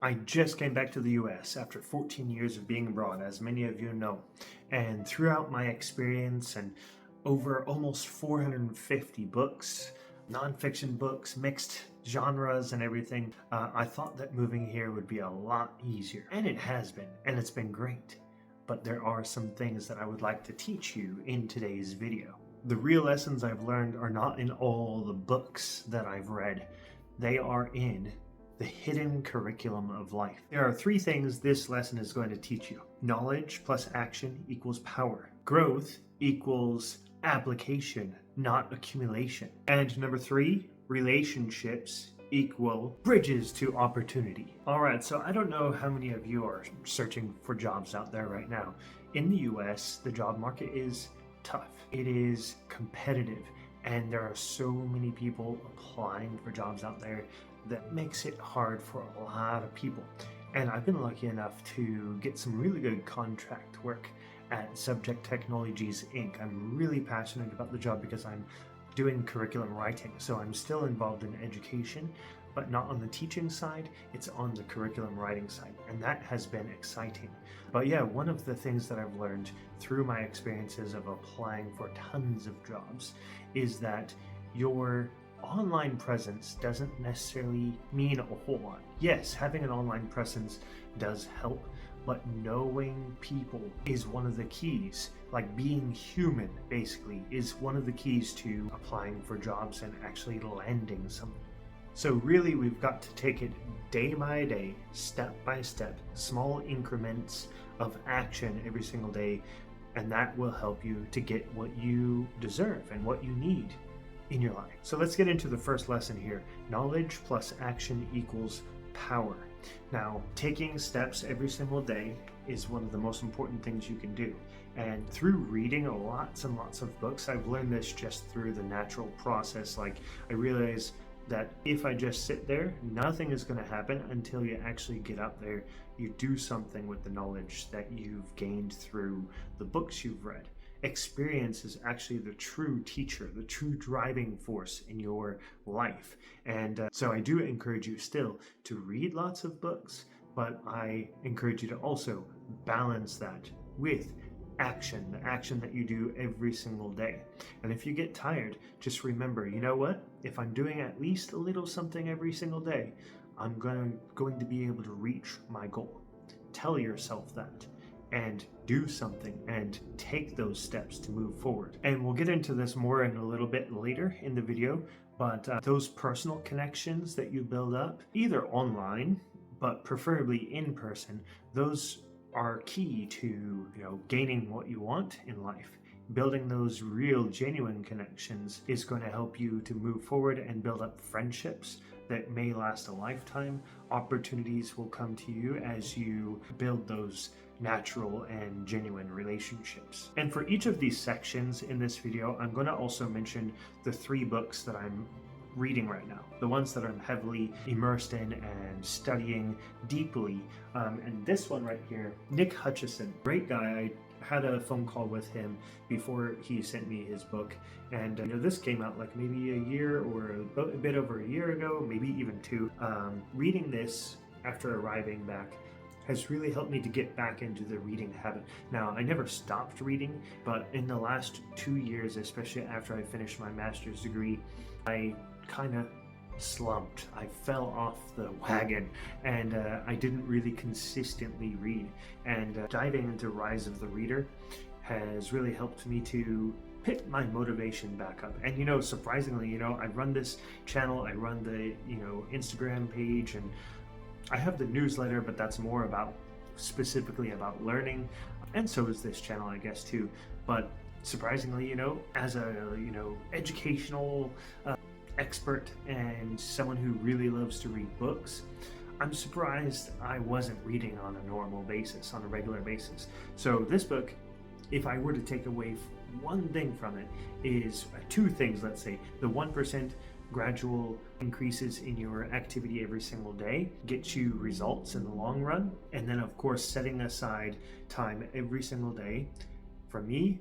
I just came back to the US after 14 years of being abroad, as many of you know. And throughout my experience and over almost 450 books, nonfiction books, mixed genres and everything, I thought that moving here would be a lot easier. And it has been, and it's been great. But there are some things that I would like to teach you in today's video. The real lessons I've learned are not in all the books that I've read. They are in the hidden curriculum of life. There are three things this lesson is going to teach you. Knowledge plus action equals power. Growth equals application, not accumulation. And number three, relationships equal bridges to opportunity. All right, so I don't know how many of you are searching for jobs out there right now. In the US, the job market is tough. It is competitive, and there are so many people applying for jobs out there that makes it hard for a lot of people. And I've been lucky enough to get some really good contract work at Subject Technologies Inc. I'm really passionate about the job because I'm doing curriculum writing, so I'm still involved in education, but not on the teaching side, it's on the curriculum writing side, and that has been exciting. But yeah, one of the things that I've learned through my experiences of applying for tons of jobs is that your online presence doesn't necessarily mean a whole lot. Yes, having an online presence does help, but knowing people is one of the keys. Like being human, basically, is one of the keys to applying for jobs and actually landing something. So really, we've got to take it day by day, step by step, small increments of action every single day, and that will help you to get what you deserve and what you need in your life. So let's get into the first lesson here. Knowledge plus action equals power. Now, taking steps every single day is one of the most important things you can do. And through reading lots and lots of books, I've learned this just through the natural process. Like, I realize that if I just sit there, nothing is going to happen until you actually get up there. You do something with the knowledge that you've gained through the books you've read. Experience is actually the true teacher, the true driving force in your life. And so I do encourage you still to read lots of books, but I encourage you to also balance that with action, the action that you do every single day. And if you get tired, just remember, you know what? If I'm doing at least a little something every single day, I'm going to be able to reach my goal. Tell yourself that. And do something and take those steps to move forward. And we'll get into this more in a little bit later in the video, but those personal connections that you build up, either online, but preferably in person, those are key to, gaining what you want in life. Building those real, genuine connections is going to help you to move forward and build up friendships that may last a lifetime. Opportunities will come to you as you build those natural and genuine relationships. And for each of these sections in this video, I'm going to also mention the three books that I'm reading right now, the ones that I'm heavily immersed in and studying deeply. And this one right here, Nick Hutchison, great guy. I had a phone call with him before he sent me his book, and this came out like maybe a year or a bit over a year ago, maybe even two. Reading this after arriving back has really helped me to get back into the reading habit. Now, I never stopped reading, but in the last 2 years, especially after I finished my master's degree, I kind of slumped. I fell off the wagon, and I didn't really consistently read. And diving into Rise of the Reader has really helped me to pick my motivation back up. And surprisingly, I run this channel, I run the Instagram page, and I have the newsletter, but that's more about specifically about learning, and so is this channel, I guess, too. But surprisingly, as a educational expert and someone who really loves to read books, I'm surprised I wasn't reading on a normal basis, on a regular basis. So this book, if I were to take away one thing from it, is two things. Let's say the 1% gradual increases in your activity every single day get you results in the long run. And then, of course, setting aside time every single day. For me,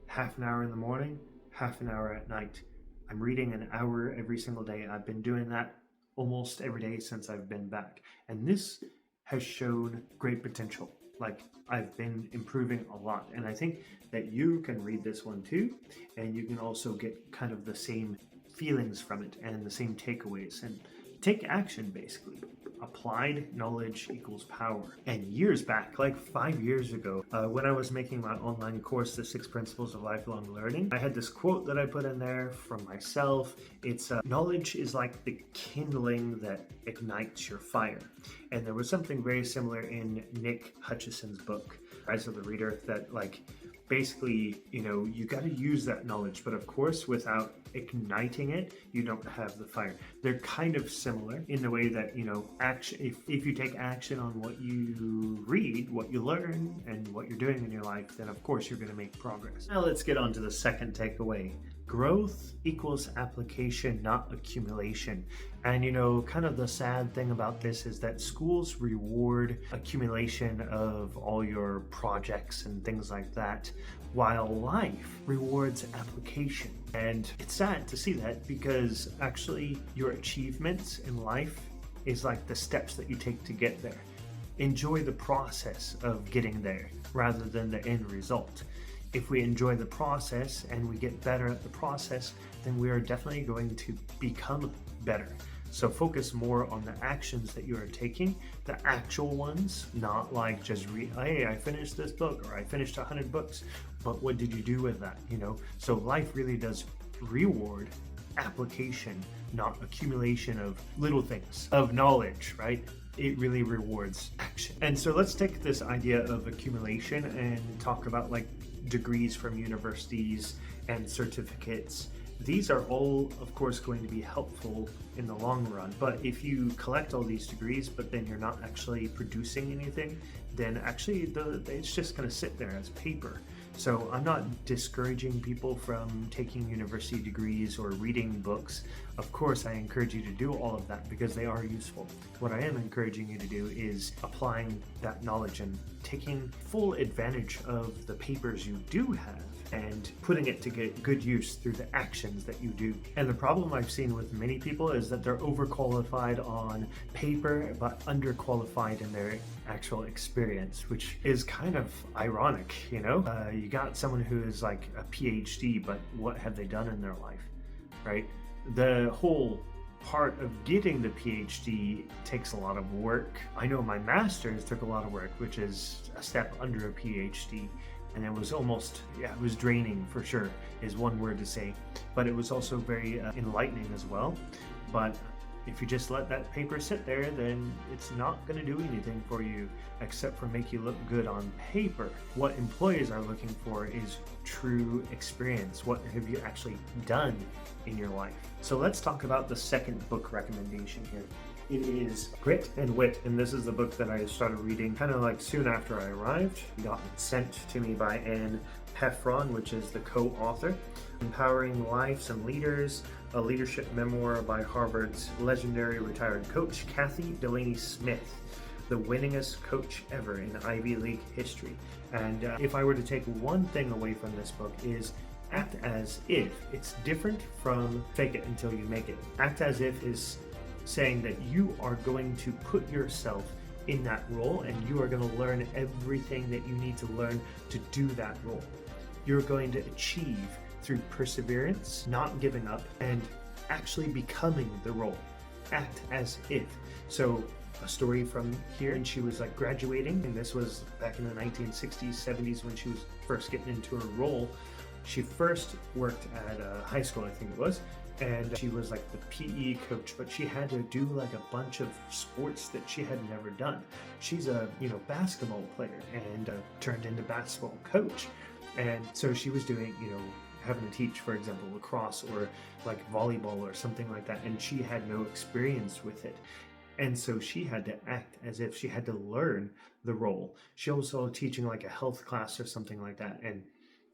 half an hour in the morning, half an hour at night. I'm reading an hour every single day. I've been doing that almost every day since I've been back. And this has shown great potential. Like, I've been improving a lot, and I think that you can read this one too, and you can also get kind of the same feelings from it and the same takeaways, and take action basically. Applied knowledge equals power. And years back, like 5 years ago, when I was making my online course, The 6 Principles of Lifelong Learning, I had this quote that I put in there from myself. It's knowledge is like the kindling that ignites your fire. And there was something very similar in Nick Hutchison's book, Rise of the Reader, that like basically, you got to use that knowledge, but of course, without igniting it, you don't have the fire. They're kind of similar in the way that, action. If you take action on what you read, what you learn, and what you're doing in your life, then of course you're going to make progress. Now let's get on to the second takeaway. Growth equals application, not accumulation. And kind of the sad thing about this is that schools reward accumulation of all your projects and things like that, while life rewards application. And it's sad to see that, because actually your achievements in life is like the steps that you take to get there. Enjoy the process of getting there rather than the end result. If we enjoy the process and we get better at the process, then we are definitely going to become better. So focus more on the actions that you are taking, the actual ones, not like just hey, I finished this book, or I finished 100 books, but what did you do with that? So life really does reward application, not accumulation of little things, of knowledge, right? It really rewards action. And so let's take this idea of accumulation and talk about like degrees from universities and certificates. These are all, of course, going to be helpful in the long run. But if you collect all these degrees, but then you're not actually producing anything, then actually it's just going to sit there as paper. So I'm not discouraging people from taking university degrees or reading books. Of course, I encourage you to do all of that because they are useful. What I am encouraging you to do is applying that knowledge and taking full advantage of the papers you do have and putting it to get good use through the actions that you do. And the problem I've seen with many people is that they're overqualified on paper but underqualified in their actual experience, which is kind of ironic. You got someone who is like a PhD, but what have they done in their life, right? The whole part of getting the PhD takes a lot of work. I know my master's took a lot of work, which is a step under a PhD. And it was almost, it was draining for sure, is one word to say. But it was also very enlightening as well. But if you just let that paper sit there, then it's not going to do anything for you except for make you look good on paper. What employers are looking for is true experience. What have you actually done in your life? So let's talk about the second book recommendation here. It is Grit and Wit, and this is the book that I started reading kind of like soon after I arrived. It got sent to me by Heffron, which is the co-author. Empowering Lives and Leaders, a leadership memoir by Harvard's legendary retired coach, Kathy Delaney-Smith, the winningest coach ever in Ivy League history. And if I were to take one thing away from this book is act as if. It's different from fake it until you make it. Act as if is saying that you are going to put yourself in that role and you are going to learn everything that you need to learn to do that role. You're going to achieve through perseverance, not giving up, and actually becoming the role. Act as if. So a story from here, and she was like graduating, and this was back in the 1960s, 70s when she was first getting into her role. She first worked at a high school, I think it was, and she was like the PE coach, but she had to do like a bunch of sports that she had never done. She's a basketball player and turned into basketball coach, and so she was doing having to teach, for example, lacrosse or like volleyball or something like that, and she had no experience with it. And so she had to act as if she had to learn the role. She was also teaching like a health class or something like that, and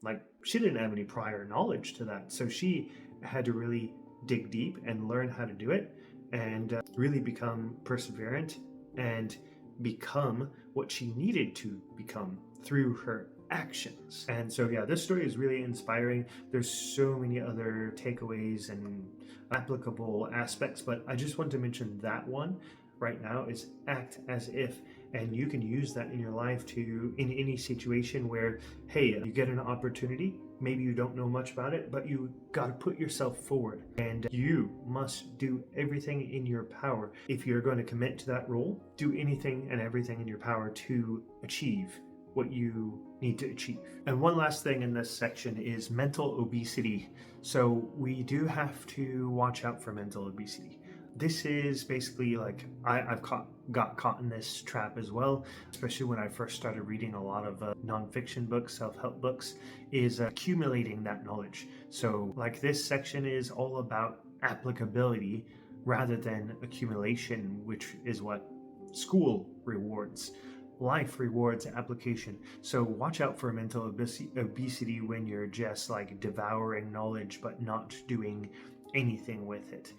like she didn't have any prior knowledge to that. So she had to really dig deep and learn how to do it and really become perseverant and become what she needed to become through her actions. And so this story is really inspiring. There's so many other takeaways and applicable aspects, but I just want to mention that one right now is act as if. And you can use that in your life in any situation where, hey, you get an opportunity, maybe you don't know much about it, but you got to put yourself forward, and you must do everything in your power. If you're going to commit to that role, do anything and everything in your power to achieve what you need to achieve. And one last thing in this section is mental obesity. So we do have to watch out for mental obesity. This is basically like I've got caught in this trap as well, especially when I first started reading a lot of nonfiction books, self-help books, is accumulating that knowledge. So like this section is all about applicability rather than accumulation, which is what school rewards. Life rewards application. So watch out for mental obesity when you're just like devouring knowledge but not doing anything with it.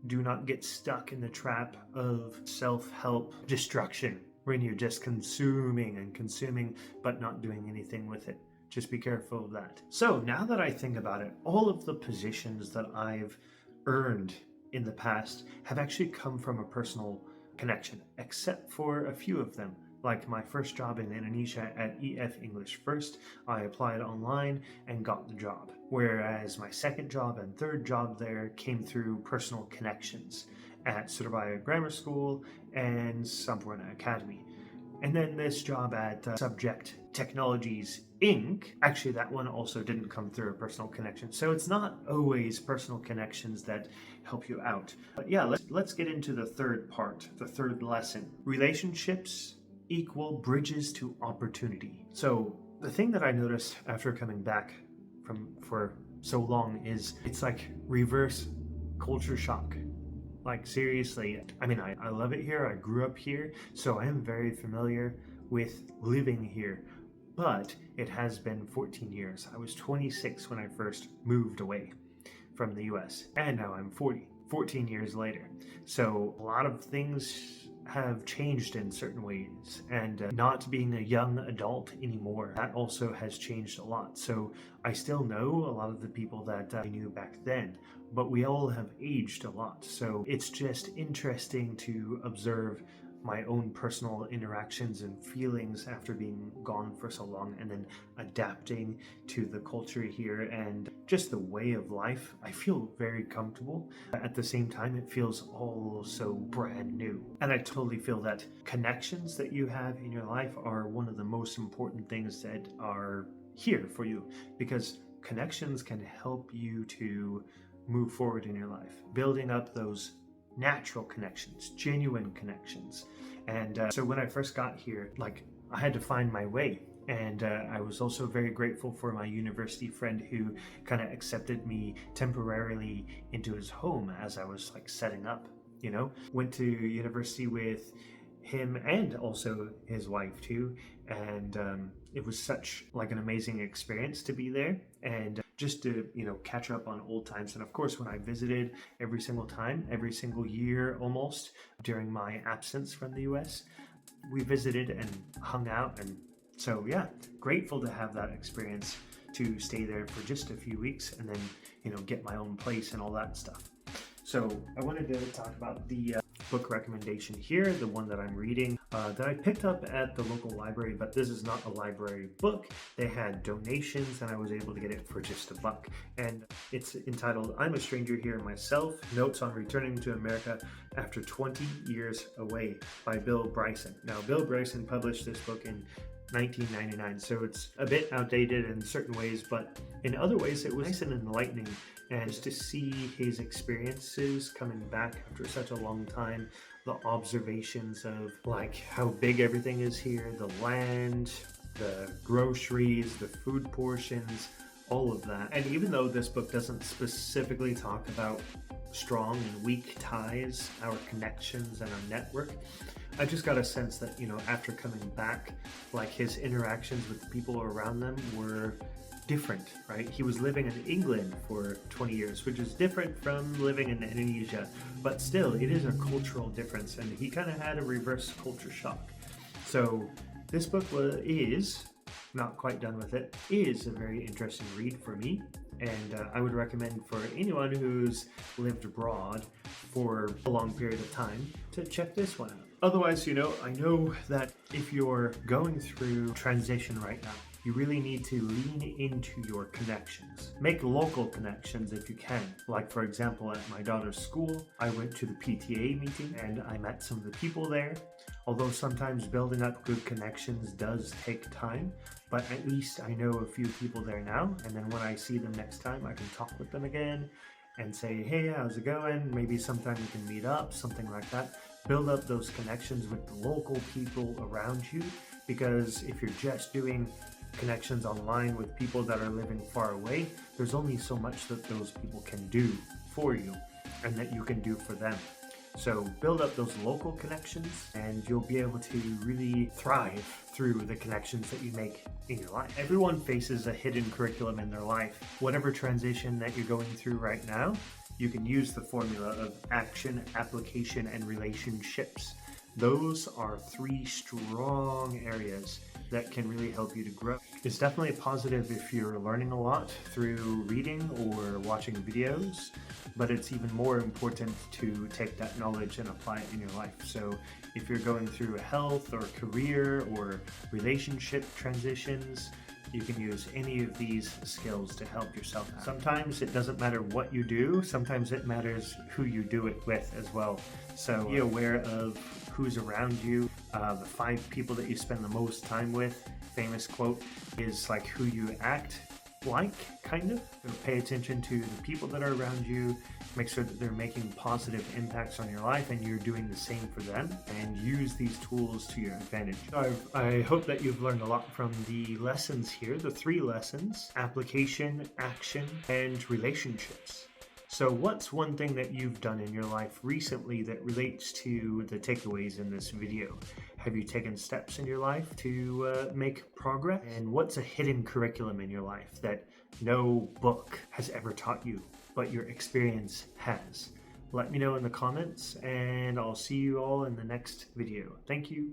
Do not get stuck in the trap of self-help destruction when you're just consuming and consuming but not doing anything with it. Just be careful of that. So now that I think about it, all of the positions that I've earned in the past have actually come from a personal connection, except for a few of them. Like my first job in Indonesia at EF English First, I applied online and got the job. Whereas my second job and third job there came through personal connections at Surabaya Grammar School and Sampurna Academy. And then this job at Subject Technologies Inc., actually that one also didn't come through a personal connection. So it's not always personal connections that help you out. But yeah, let's get into the third part, the third lesson. Relationships equal bridges to opportunity. So the thing that I noticed after coming back for so long is it's like reverse culture shock. Like seriously, I mean, I love it here. I grew up here, so I am very familiar with living here. But it has been 14 years. I was 26 when I first moved away from the US, and now I'm 40, 14 years later. So a lot of things have changed in certain ways, and not being a young adult anymore, that also has changed a lot. So I still know a lot of the people that I knew back then, but we all have aged a lot. So it's just interesting to observe my own personal interactions and feelings after being gone for so long, and then adapting to the culture here and just the way of life. I feel very comfortable. At the same time, it feels all so brand new. And I totally feel that connections that you have in your life are one of the most important things that are here for you, because connections can help you to move forward in your life, building up those natural connections, genuine connections. And so when I first got here, like I had to find my way. And I was also very grateful for my university friend who kind of accepted me temporarily into his home as I was like setting up, you know. Went to university with him and also his wife too. And it was such like an amazing experience to be there and just to, you know, catch up on old times. And of course, when I visited every single time, every single year almost during my absence from the US, we visited and hung out. And so, yeah, grateful to have that experience to stay there for just a few weeks and then, you know, get my own place and all that stuff. So I wanted to talk about the book recommendation here, the one that I'm reading that I picked up at the local library, but this is not a library book. They had donations and I was able to get it for just $1. And it's entitled, I'm a Stranger Here Myself, Notes on Returning to America After 20 Years Away by Bill Bryson. Now, Bill Bryson published this book in 1999, so it's a bit outdated in certain ways, but in other ways it was nice and enlightening. And just to see his experiences coming back after such a long time, the observations of like how big everything is here, the land, the groceries, the food portions, all of that. And even though this book doesn't specifically talk about strong and weak ties, our connections and our network, I just got a sense that, you know, after coming back, like his interactions with the people around them were different, right? He was living in England for 20 years, which is different from living in Indonesia, but still it is a cultural difference, and he kind of had a reverse culture shock. So this book is not quite done with it, is a very interesting read for me, and I would recommend for anyone who's lived abroad for a long period of time to check this one out. Otherwise, I know that if you're going through transition right now, you really need to lean into your connections. Make local connections if you can. Like, for example, at my daughter's school, I went to the PTA meeting and I met some of the people there. Although sometimes building up good connections does take time, but at least I know a few people there now, and then when I see them next time, I can talk with them again and say, hey, how's it going? Maybe sometime we can meet up, something like that. Build up those connections with the local people around you, because if you're just doing connections online with people that are living far away, there's only so much that those people can do for you and that you can do for them. So build up those local connections and you'll be able to really thrive through the connections that you make in your life. Everyone faces a hidden curriculum in their life. Whatever transition that you're going through right now, you can use the formula of action, application, and relationships. Those are 3 strong areas that can really help you to grow. It's definitely a positive if you're learning a lot through reading or watching videos, but it's even more important to take that knowledge and apply it in your life. So if you're going through a health or career or relationship transitions, you can use any of these skills to help yourself out. Sometimes it doesn't matter what you do, sometimes it matters who you do it with as well. So be aware of who's around you. The 5 people that you spend the most time with, famous quote, is like who you act like, kind of. Pay attention to the people that are around you, make sure that they're making positive impacts on your life and you're doing the same for them, and use these tools to your advantage. I hope that you've learned a lot from the lessons here, the 3 lessons: application, action, and relationships. So what's one thing that you've done in your life recently that relates to the takeaways in this video? Have you taken steps in your life to make progress? And what's a hidden curriculum in your life that no book has ever taught you, but your experience has? Let me know in the comments, and I'll see you all in the next video. Thank you.